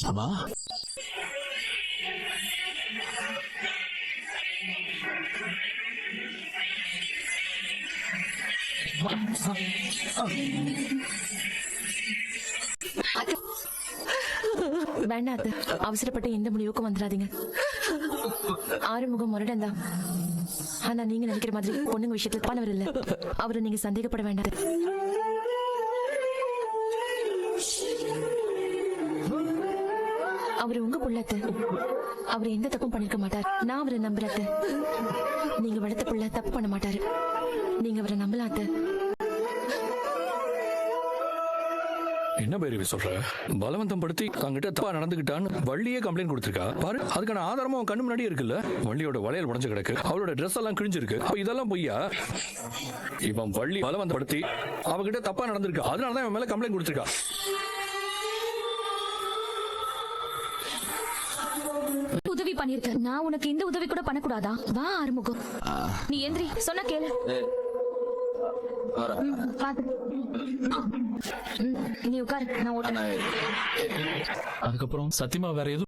அம்மா வேண்டாம் அத்தை, அவசரப்பட்டு எந்த முடிவுக்கும் வந்துடாதீங்க. ஆறுமுகம் முரடன் தான். ஆனா நீங்க நினைக்கிற மாதிரி பொண்ணுங்க விஷயத்துல தப்பானவர் இல்ல. அவரை நீங்க சந்தேகப்பட வேண்டாம். அவரு உங்க புள்ளத்து. அவர் எந்த தப்பும் பண்ணிருக்க மாட்டார். நான் அவரை நம்புறேன். நீங்க வளர்த்த புள்ள தப்பு பண்ண மாட்டாரு. நீங்க அவரை நம்பலாம் அத்தை. என்ன பேரு சொல்ற? பலவந்தம் படுத்தி தங்கிட்ட தப்பா நடந்துகிட்டான்னு வள்ளியே கம்ப்ளைண்ட் கொடுத்திருக்கா பாரு. அதுக்கான ஆதாரமும் அவன் கண்ணு முன்னாடி இருக்குல்ல. வள்ளியோட வளையல் உடைஞ்சு கிடக்கு, அவளோட ட்ரெஸ் எல்லாம் கிழிஞ்சிருக்கு. இதெல்லாம் பொய்யா? இவன் வள்ளி பலவந்தம் படுத்தி அவகிட்ட தப்பா நடந்திருக்கா, அதனாலதான் இவன் மேல கம்ப்ளைண்ட் கொடுத்திருக்கா. உதவி பண்ணிருக்க, நான் உனக்கு இந்த உதவி கூட பண்ணக்கூடாதா? வா ஆறுமுகம், நீ எந்திரி, சொன்ன கேளு. நீ உட்காரு, நான் ஓட்டுறேன். அதுக்கப்புறம் சத்தியமா வேற எதுவும்